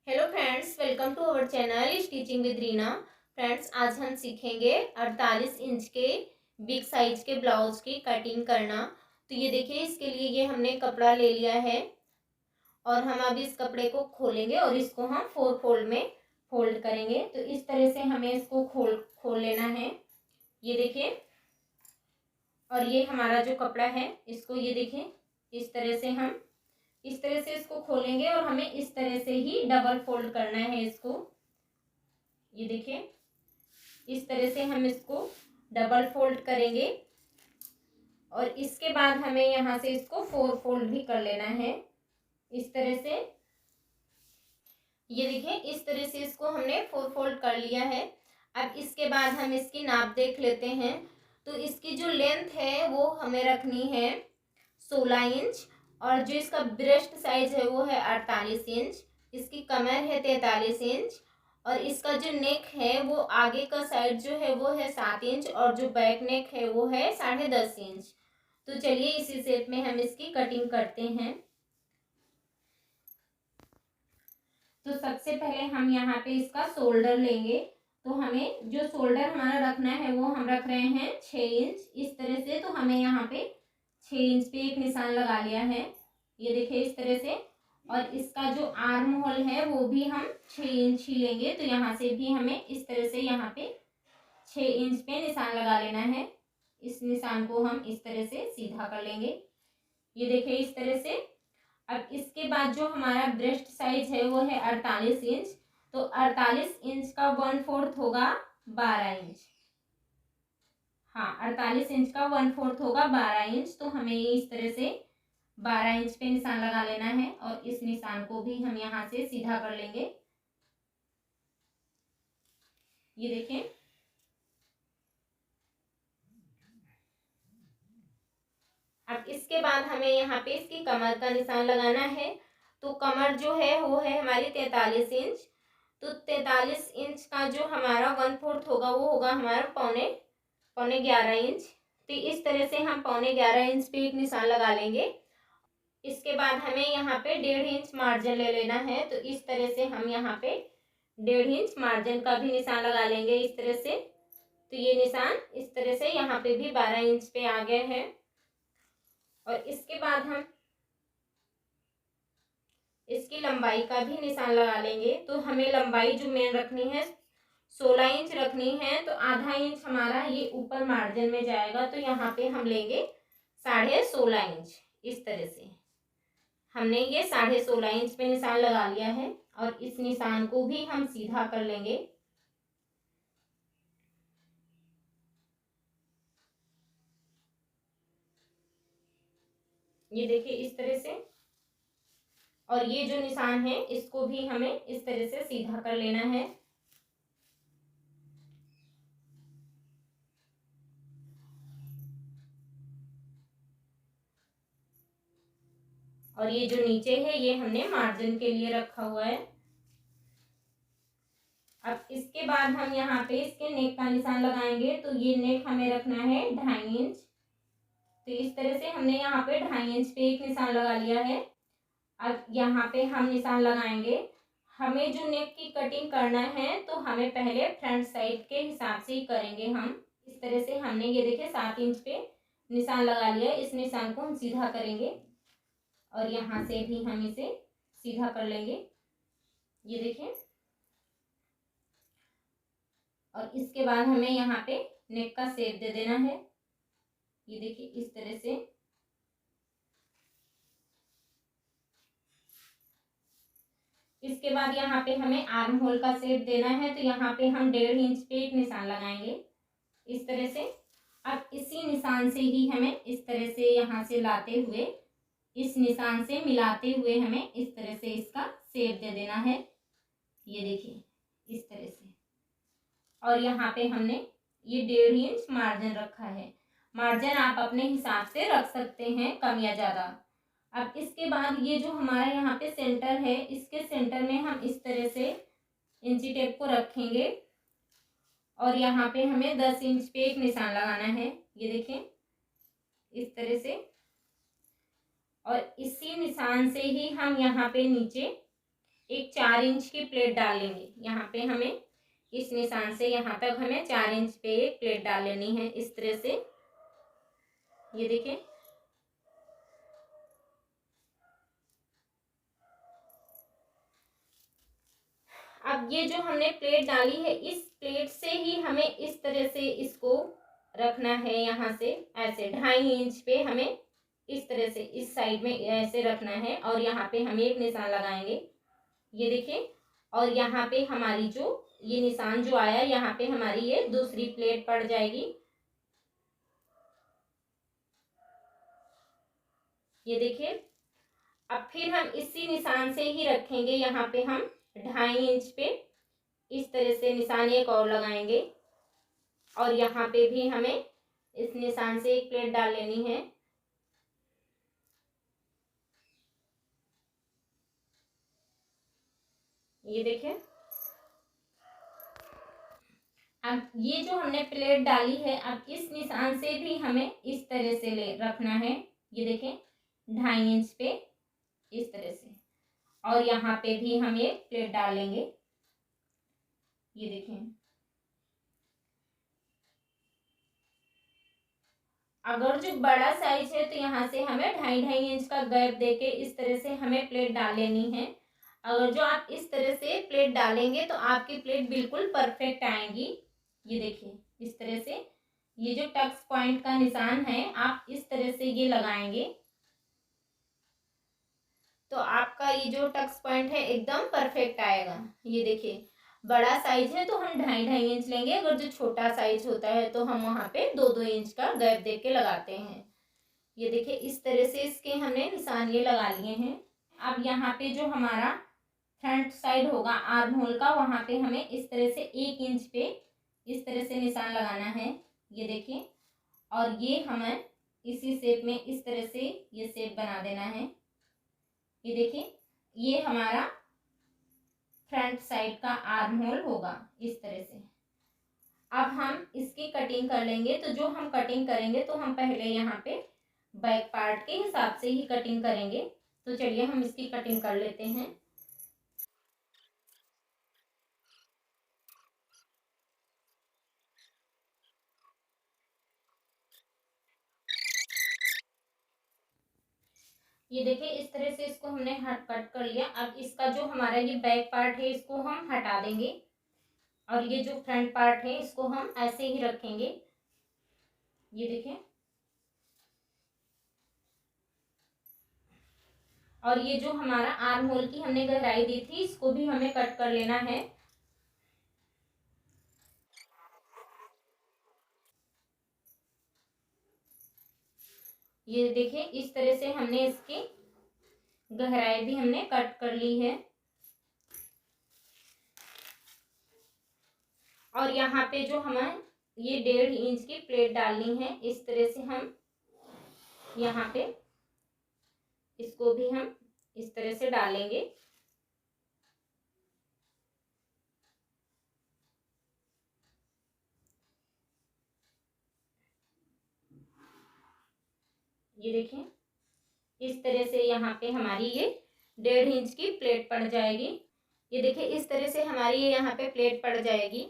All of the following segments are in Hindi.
Hello friends, welcome to our channel stitching with Reena. Friends, आज हम सीखेंगे 48 इंच के बिग साइज के ब्लाउज की कटिंग करना। तो ये देखिए, इसके लिए ये हमने कपड़ा ले लिया है और हम अब इस कपड़े को खोलेंगे और इसको हम 4 फोल्ड में फोल्ड करेंगे। तो इस तरह से हमें इसको खोल लेना है। ये देखिए, और ये हमारा जो कपड़ा है इसको ये देखिए इस तरह से हम इस तरह से इसको खोलेंगे और हमें इस तरह से ही डबल फोल्ड करना है इसको। ये देखिए, इस तरह से हम इसको डबल फोल्ड करेंगे और इसके बाद हमें यहाँ से इसको 4 फोल्ड भी कर लेना है इस तरह से। ये देखिए, इस तरह से इसको हमने 4 फोल्ड कर लिया है। अब इसके बाद हम इसकी नाप देख लेते हैं। तो इसकी जो लेंथ है वो हमें रखनी है 16 इंच और जो इसका ब्रेस्ट साइज है वो है 48 इंच। इसकी कमर है 43 इंच और इसका जो नेक है वो आगे का साइड जो है वो है 7 इंच और जो बैक नेक है वो है 10.5 इंच। तो चलिए इसी शेप में हम इसकी कटिंग करते हैं। तो सबसे पहले हम यहाँ पे इसका शोल्डर लेंगे। तो हमें जो शोल्डर हमारा रखना है वो हम रख रहे हैं 6 इंच इस तरह से। तो हमें यहाँ पे 6 इंच पे एक निशान लगा लिया है, ये देखिए इस तरह से। और इसका जो आर्म होल है वो भी हम 6 इंच ही लेंगे। तो यहाँ से भी हमें इस तरह से यहाँ पे 6 इंच पे निशान लगा लेना है। इस निशान को हम इस तरह से सीधा कर लेंगे, ये देखिए इस तरह से। अब इसके बाद जो हमारा ब्रेस्ट साइज है वो है 48 इंच। तो 48 इंच का 1/4 होगा 12 इंच। हाँ, 48 इंच का 1/4 होगा 12 इंच। तो हमें ये इस तरह से 12 इंच पे निशान लगा लेना है और इस निशान को भी हम यहाँ से सीधा कर लेंगे, ये देखें। अब इसके बाद हमें यहाँ पे इसकी कमर का निशान लगाना है। तो कमर जो है वो है हमारी 43 इंच। तो 43 इंच का जो हमारा 1/4 होगा वो होगा हमारा पौने 11 इंच। तो इस तरह से हम पौने 11 इंच पे एक निशान लगा लेंगे। इसके बाद हमें यहाँ पे 1.5 इंच मार्जिन ले लेना है। तो इस तरह से हम यहाँ पे 1.5 इंच मार्जिन का भी निशान लगा लेंगे इस तरह से। तो ये निशान इस तरह से यहाँ पे भी 12 इंच पे आ गए हैं। और इसके बाद हम इसकी लंबाई का भी निशान लगा लेंगे। तो हमें लंबाई जो मेन रखनी है 16 इंच रखनी है। तो आधा इंच हमारा ये ऊपर मार्जिन में जाएगा। तो यहाँ पे हम लेंगे 16.5 इंच। इस तरह से हमने ये 16.5 इंच पे निशान लगा लिया है और इस निशान को भी हम सीधा कर लेंगे, ये देखिए इस तरह से। और ये जो निशान है इसको भी हमें इस तरह से सीधा कर लेना है। और ये जो नीचे है ये हमने मार्जिन के लिए रखा हुआ है। अब इसके बाद हम यहाँ पे इसके नेक का निशान लगाएंगे। तो ये नेक हमें रखना है 2.5 इंच। तो इस तरह से हमने यहाँ पे 2.5 इंच पे एक निशान लगा लिया है। अब यहाँ पे हम निशान लगाएंगे। हमें जो नेक की कटिंग करना है तो हमें पहले फ्रंट साइड के हिसाब से ही करेंगे हम। इस तरह से हमने ये देखिए 7 इंच पे निशान लगा लिया। इस निशान को हम सीधा करेंगे और यहाँ से भी हम इसे सीधा कर लेंगे, ये देखिए। और इसके बाद हमें यहाँ पे नेक का शेप दे देना है, ये देखिए इस तरह से। इसके बाद यहाँ पे हमें आर्म होल का शेप देना है। तो यहाँ पे हम 1.5 इंच पे एक निशान लगाएंगे इस तरह से। अब इसी निशान से ही हमें इस तरह से यहाँ से लाते हुए इस निशान से मिलाते हुए हमें इस तरह से इसका शेप दे देना है, ये देखिए इस तरह से। और यहाँ पे हमने ये 1.5 इंच मार्जिन रखा है। मार्जिन आप अपने हिसाब से रख सकते हैं, कम या ज़्यादा। अब इसके बाद ये जो हमारा यहाँ पे सेंटर है इसके सेंटर में हम इस तरह से इंची टेप को रखेंगे और यहाँ पे हमें 10 इंच पे एक निशान लगाना है, ये देखें इस तरह से। और इसी निशान से ही हम यहाँ पे नीचे एक 4 इंच की प्लेट डाल लेंगे। यहाँ पे हमें इस निशान से यहाँ तक हमें 4 इंच पे एक प्लेट डाल लेनी है, इस तरह से। ये देखिए, अब ये जो हमने प्लेट डाली है, इस प्लेट से ही हमें इस तरह से इसको रखना है। यहाँ से ऐसे 2.5 इंच पे हमें इस तरह से इस साइड में ऐसे रखना है, और यहाँ पे हम एक निशान लगाएंगे। ये देखिए, और यहाँ पे हमारी जो ये निशान जो आया, यहाँ पे हमारी ये दूसरी प्लेट पड़ जाएगी। ये देखिए, अब फिर हम इसी निशान से ही रखेंगे। यहाँ पे हम 2.5 इंच पे इस तरह से निशान एक और लगाएंगे, और यहाँ पे भी हमें इस निशान से एक प्लेट डाल लेनी है। ये देखिए, अब ये जो हमने प्लेट डाली है, अब इस निशान से भी हमें इस तरह से ले रखना है। ये देखें, 2.5 इंच पे इस तरह से, और यहाँ पे भी हम एक प्लेट डालेंगे। ये देखें, अगर जो बड़ा साइज है तो यहाँ से हमें 2.5 इंच का गैप देके इस तरह से हमें प्लेट डाल लेनी है। अगर जो आप इस तरह से प्लेट डालेंगे तो आपकी प्लेट बिल्कुल परफेक्ट आएंगी। ये देखिए, इस तरह से ये जो टक्स पॉइंट का निशान है, आप इस तरह से ये लगाएंगे तो आपका ये जो टक्स पॉइंट है एकदम परफेक्ट आएगा। ये देखिए, बड़ा साइज है तो हम 2.5 इंच लेंगे, अगर जो छोटा साइज होता है तो हम वहाँ पे 2-2 इंच का गैप दे के लगाते हैं। ये देखिए, इस तरह से इसके हमने निशान ये लगा लिए हैं। अब यहाँ पे जो हमारा फ्रंट साइड होगा आर्म होल का, वहाँ पे हमें इस तरह से 1 इंच पे इस तरह से निशान लगाना है। ये देखिए, और ये हमें इसी शेप में इस तरह से ये शेप बना देना है। ये देखिए, ये हमारा फ्रंट साइड का आर्म होल होगा इस तरह से। अब हम इसकी कटिंग कर लेंगे। तो जो हम कटिंग करेंगे तो हम पहले यहाँ पे बैक पार्ट के हिसाब से ही कटिंग करेंगे। तो चलिए हम इसकी कटिंग कर लेते हैं। ये देखिए, इस तरह से इसको हमने कट कर लिया। अब इसका जो हमारा ये बैक पार्ट है इसको हम हटा देंगे, और ये जो फ्रंट पार्ट है इसको हम ऐसे ही रखेंगे। ये देखिए, और ये जो हमारा आर्म होल की हमने गहराई दी थी इसको भी हमें कट कर लेना है। ये देखिए, इस तरह से हमने इसकी गहराई भी हमने कट कर ली है। और यहाँ पे जो हमें ये 1.5 इंच की प्लेट डालनी है, इस तरह से हम यहाँ पे इसको भी हम इस तरह से डालेंगे। ये देखें, इस तरह से यहाँ पे हमारी ये 1.5 इंच की प्लेट पड़ जाएगी। ये देखिए, इस तरह से हमारी ये यहाँ पे प्लेट पड़ जाएगी।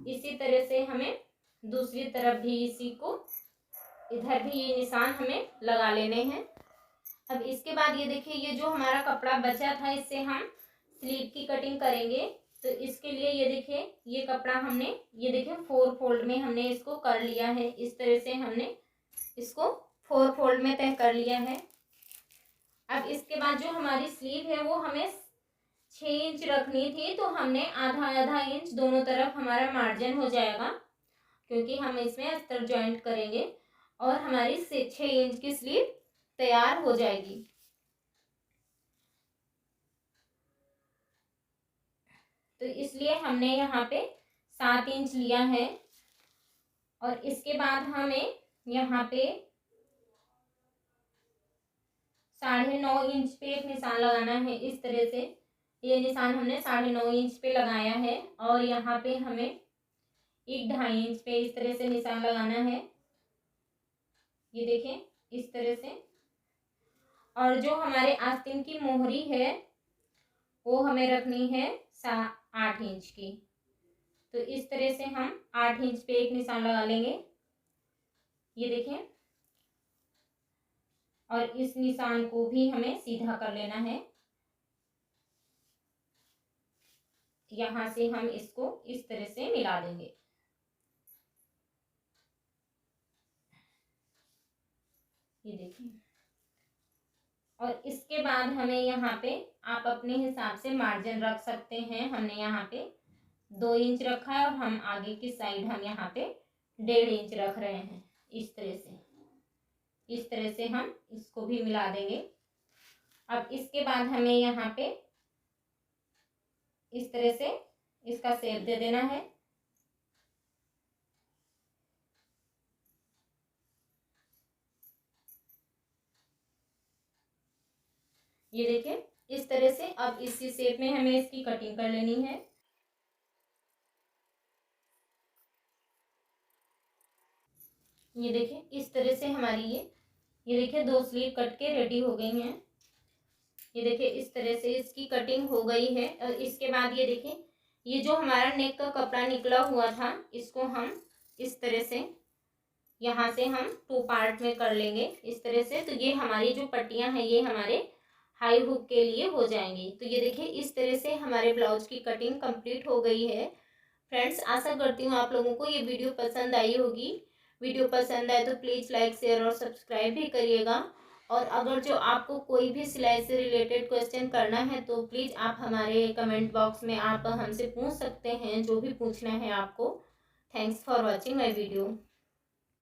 इसी तरह से हमें दूसरी तरफ भी इसी को इधर भी ये निशान हमें लगा लेने हैं। अब इसके बाद ये देखिए, ये जो हमारा कपड़ा बचा था इससे हम स्लीव की कटिंग करेंगे। तो इसके लिए ये देखिए, ये कपड़ा हमने ये देखिए 4 फोल्ड में हमने इसको कर लिया है। इस तरह से हमने इसको 4 फोल्ड में तय कर लिया है। अब इसके बाद जो हमारी स्लीव है वो हमें 6 इंच रखनी थी, तो हमने आधा आधा इंच दोनों तरफ हमारा मार्जिन हो जाएगा, क्योंकि हम इसमें अस्तर जॉइंट करेंगे, और हमारी 6 इंच की स्लीव तैयार हो जाएगी। तो इसलिए हमने यहाँ पे 7 इंच लिया है, और इसके बाद हमें यहाँ पे 9.5 इंच पे एक निशान लगाना है। इस तरह से ये निशान हमने 9.5 इंच पे लगाया है, और यहाँ पे हमें 1.5 इंच पे इस तरह से निशान लगाना है। ये देखें, इस तरह से। और जो हमारे आस्तीन की मोहरी है वो हमें रखनी है 8 इंच की। तो इस तरह से हम 8 इंच पे एक निशान लगा लेंगे, ये देखिए। और इस निशान को भी हमें सीधा कर लेना है। यहाँ से हम इसको इस तरह से मिला देंगे। ये देखिए। और इसके बाद हमें यहाँ पे आप अपने हिसाब से मार्जिन रख सकते हैं। हमने यहाँ पे 2 इंच रखा है और हम आगे की साइड हम यहाँ पे 1.5 इंच रख रहे हैं। इस तरह से, इस तरह से हम इसको भी मिला देंगे। अब इसके बाद हमें यहाँ पे इस तरह से इसका शेप दे देना है। ये देखिए इस तरह से। अब इसी शेप में हमें इसकी कटिंग कर लेनी है। ये देखिए इस तरह से हमारी ये देखिए 2 स्लीव कट के रेडी हो गई हैं। ये देखिए इस तरह से इसकी कटिंग हो गई है। और इसके बाद ये देखिए, ये जो हमारा नेक का कपड़ा निकला हुआ था, इसको हम इस तरह से यहाँ से हम 2 पार्ट में कर लेंगे इस तरह से। तो ये हमारी जो पट्टियाँ हैं ये हमारे हाई हुक के लिए हो जाएंगी। तो ये देखिए इस तरह से हमारे ब्लाउज की कटिंग कंप्लीट हो गई है। फ्रेंड्स, आशा करती हूँ आप लोगों को ये वीडियो पसंद आई होगी। वीडियो पसंद आए तो प्लीज़ लाइक, शेयर और सब्सक्राइब भी करिएगा। और अगर जो आपको कोई भी सिलाई से रिलेटेड क्वेश्चन करना है तो प्लीज़ आप हमारे कमेंट बॉक्स में आप हमसे पूछ सकते हैं, जो भी पूछना है आपको। Thanks for watching my video.